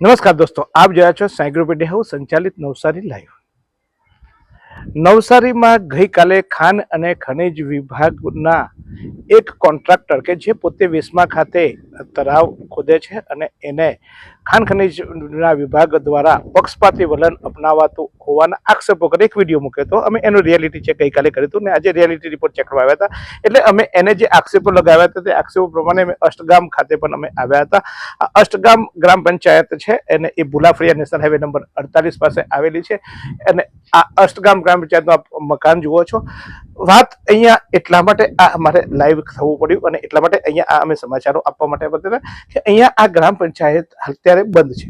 નમસ્કાર દોસ્તો, આપ જોયા છો સાયક્લોપીડિયા હાઉસ સંચાલિત નવસારી લાઈવ। નવસારીમાં ગઈકાલે ખાણ અને ખનિજ વિભાગના એક કોન્ટ્રાક્ટર કે જે પોતે વેસમા ખાતે તળાવ ખોદે છે અને એને ખાણ ખનિજના વિભાગ દ્વારા પક્ષપાતી વલણ અપનાવાતું હોવાના આક્ષેપો કરી એક વિડીયો મૂક્યો હતો। અમે એનું રિયાલિટી ચેક ગઈકાલે કર્યું હતું ને આજે રિયાલિટી રિપોર્ટ ચેક કરવા આવ્યા હતા। એટલે અમે એને જે આક્ષેપો લગાવ્યા હતા તે આક્ષેપો પ્રમાણે અમે અષ્ટગામ ખાતે પણ અમે આવ્યા હતા। આ અષ્ટગામ ગ્રામ પંચાયત છે એને એ ભુલાફળિયા નેશનલ હાઈવે નંબર 48 પાસે આવેલી છે અને આ અષ્ટગામ ગ્રામ પંચાયતનું મકાન જુઓ છો। વાત અહીંયા એટલા માટે આ અમારે લાઈવ થવું પડ્યું અને એટલા માટે અહીંયા અમે સમાચારો આપવા માટે બતાવ્યા કે અહીંયા આ ગ્રામ પંચાયત અત્યારે બંધ છે।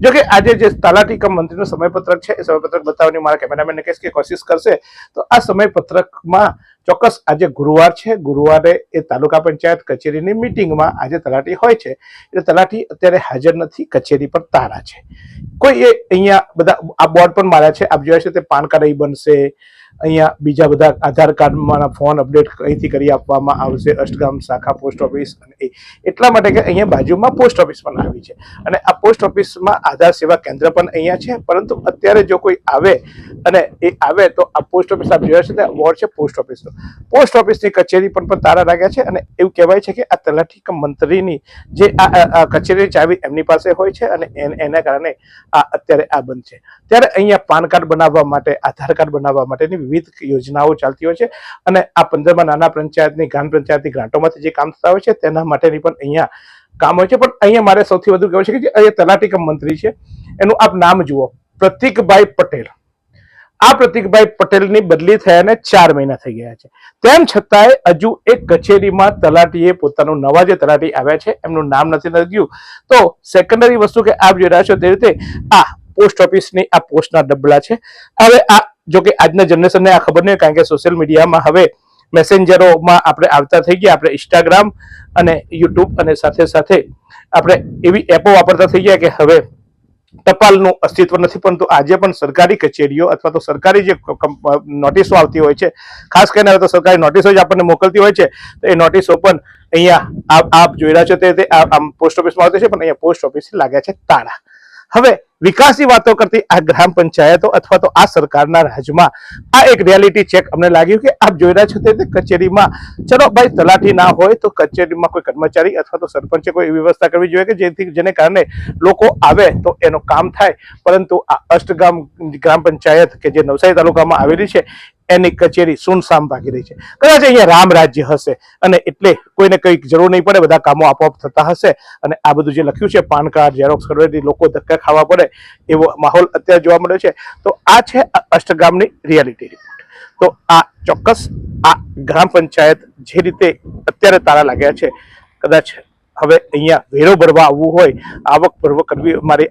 જો કે આજે જે તલાટી કમ મંત્રીનું સમયપત્રક છે એ સમયપત્રક બતાવવાની મારા કેમેરામેનને કહીશ કે કોશિશ કરશે તો આ સમયપત્રકમાં ચોક્કસ આજે ગુરુવાર છે, ગુરુવારે એ તાલુકા પંચાયત કચેરીની મિટિંગમાં આજે તલાટી હોય છે એટલે તલાટી અત્યારે હાજર નથી, કચેરી પર તાળા છે। કોઈ એ અહીંયા બધા આ બોર્ડ પણ માર્યા છે, આપ જોયા છે તે પાન કાર્ડ અહીં બનશે, અહીંયા બીજા બધા આધાર કાર્ડમાં ફોન અપડેટ અહીંથી કરી આપવામાં આવશે, અષ્ટગામ શાખા પોસ્ટ ઓફિસ અને એટલા માટે કે અહીંયા બાજુમાં પોસ્ટ ઓફિસ પણ આવી છે અને આ પોસ્ટ ઓફિસમાં આધાર સેવા કેન્દ્ર પણ અહીંયા છે। પરંતુ અત્યારે જો કોઈ આવે અને એ આવે તો આ પોસ્ટ ઓફિસ આપ જોયા છે તે બોર્ડ છે પોસ્ટ ઓફિસનો, પોસ્ટ ઓફિસની કચેરી પણ તાળા લાગ્યા છે અને એવું કહેવાય છે કે આ તલાટી કમ મંત્રીની જે આ કચેરીની ચાવી એમની પાસે હોય છે અને એના કારણે આ અત્યારે આ બંધ છે। ત્યારે અહીંયા પાન કાર્ડ બનાવવા માટે, આધાર કાર્ડ બનાવવા માટેની વિવિધ યોજનાઓ ચાલતી હોય છે અને આ 15માં નાના પંચાયતની ગ્રામ પંચાયતની ગ્રાન્ટોમાંથી જે કામ થતા હોય છે તેના માટેની પણ અહીંયા કામ હોય છે। પણ અહીંયા મારે સૌથી વધુ કહેવું છે કે જે અહીંયા તલાટી કમ મંત્રી છે એનું આપ નામ જુઓ, પ્રતિકભાઈ પટેલ। આ પ્રતિકભાઈ પટેલની બદલી થયાને 4 મહિના થઈ ગયા છે, તેમ છતાંય હજુ એક કચેરીમાં તલાટીએ પોતાનું નવા જે તલાટી આવ્યા છે એમનું નામ નથી લખ્યું। તો સેકન્ડરી વસ્તુ કે આપ જોઈ રહ્યા છો તે રીતે આ પોસ્ટ ઓફિસની આ પોસ્ટના ડબલા છે। હવે આ જો કે આજના જનરેશનને આ ખબર નહીં, કારણ કે સોશિયલ મીડિયામાં હવે મેસેન્જરોમાં આપણે આવતા થઈ ગયા, આપણે ઇન્સ્ટાગ્રામ અને યુટ્યુબ અને સાથે સાથે આપણે એવી એપો વાપરતા થઈ ગયા કે હવે ટપાલનું અસ્તિત્વ નથી। પરંતુ આજે પણ સરકારી કચેરીઓ અથવા તો સરકારી જે નોટિસો આવતી હોય છે, ખાસ કરીને હવે તો સરકારી નોટિસો જ આપણને મોકલતી હોય છે, તો એ નોટિસો પણ અહીંયા આપ જોઈ રહ્યા છો તે આમ પોસ્ટ ઓફિસમાં આવતી છે પણ અહીંયા પોસ્ટ ઓફિસ લાગ્યા છે તાળા। હવે વિકાસની વાતો કરતી આ ગ્રામ પંચાયતો અથવા તો આ સરકારના રાજમાં આ એક રિયાલિટી ચેક અમને લાગ્યું કે આપ જોઈ રહ્યા છો તે કચેરીમાં ચલો ભાઈ તલાટી ના હોય તો કચેરીમાં કોઈ કર્મચારી અથવા તો સરપંચે કોઈ એવી વ્યવસ્થા કરવી જોઈએ કે જેને કારણે લોકો આવે તો એનું કામ થાય। પરંતુ આ અષ્ટગામ ગ્રામ પંચાયત કે જે નવસારી તાલુકામાં આવેલી છે એની કચેરી સુનસામ ભાગી રહી છે। કદાચ અહીંયા રામ રાજ્ય હશે અને એટલે કોઈને કંઈક જરૂર નહીં પડે, બધા કામો આપોઆપ થતા હશે અને આ બધું જે લખ્યું છે પાન કાર્ડ ઝેરોક્સ કરવાથી લોકો ધક્કા ખાવા પડે એવો માહોલ અત્યારે જોવા મળ્યો છે। તો આ છે અષ્ટગામની રિયાલિટી રિપોર્ટ। તો આ ચોક્કસ આ ગ્રામ પંચાયત જે રીતે અત્યારે તાળા લાગ્યા છે, કદાચ હવે અહીંયા વેરો ભરવા આવવું હોય, આવક ભરવા કરવી, મારી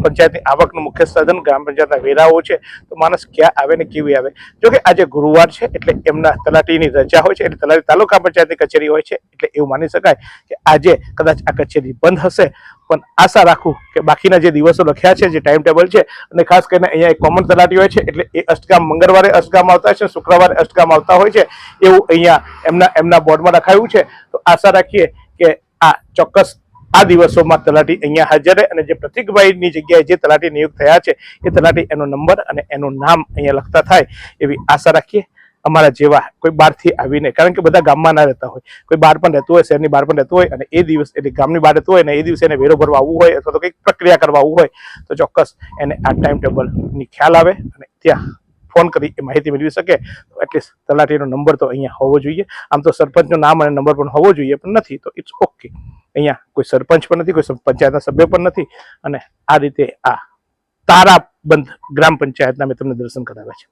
પંચાયતની આવકનું મુખ્ય સાધન ગ્રામ પંચાયતના વેરાઓ છે, તો માણસ ક્યાં આવે ને કેવી આવે। જો કે આજે ગુરુવાર છે એટલે એમના તલાટીની રજા હોય છે, એટલે તલાટી તાલુકા પંચાયતની કચેરી હોય છે, એટલે એવું માની શકાય કે આજે કદાચ આ કચેરી બંધ હશે। પણ આશા રાખું કે બાકીના જે દિવસો લખ્યા છે, જે ટાઈમ ટેબલ છે, અને ખાસ કરીને અહીંયા એક કોમન તલાટી હોય છે એટલે એ અષ્ટગામ મંગળવારે અષ્ટગામ આવતા હોય છે, શુક્રવારે અષ્ટગામ આવતા હોય છે, એવું અહીંયા એમના બોર્ડમાં લખાયું છે। તો આશા રાખીએ કે આ ચોક્કસ આ દિવસોમાં તલાટી અહીંયા હાજર રહે અને જે પ્રતિકભાઈની જગ્યાએ જે તલાટી નિયુક્ત થયા છે એ તલાટી એનો નંબર અને એનું નામ અહીંયા લખતા થાય એવી આશા રાખીએ। અમારા જેવા કોઈ બહારથી આવીને, કારણ કે બધા ગામમાં ના રહેતા હોય, કોઈ બહાર પણ રહેતું હોય, શહેરની બહાર પણ રહેતું હોય અને એ દિવસ એટલે ગામની બહાર રહેતું હોય ને એ દિવસે એને વેરો ભરવા આવવું હોય અથવા તો કંઈક પ્રક્રિયા કરવા આવવું હોય તો ચોક્કસ એને આ ટાઈમ ટેબલની ખ્યાલ આવે અને ત્યાં ફોન કરી એ માહિતી મેળવી શકે। તો એટલીસ્ટ તલાટીનો નંબર તો અહીંયા હોવો જોઈએ। આમ તો સરપંચનું નામ અને નંબર પણ હોવો જોઈએ, પણ નથી તો ઇટ્સ ઓકે। અહીંયા કોઈ સરપંચ પણ નથી, કોઈ પંચાયતના સભ્ય પણ નથી અને આ રીતે આ તારાબંધ ગ્રામ પંચાયતના મેં તમને દર્શન કરાવ્યા છે।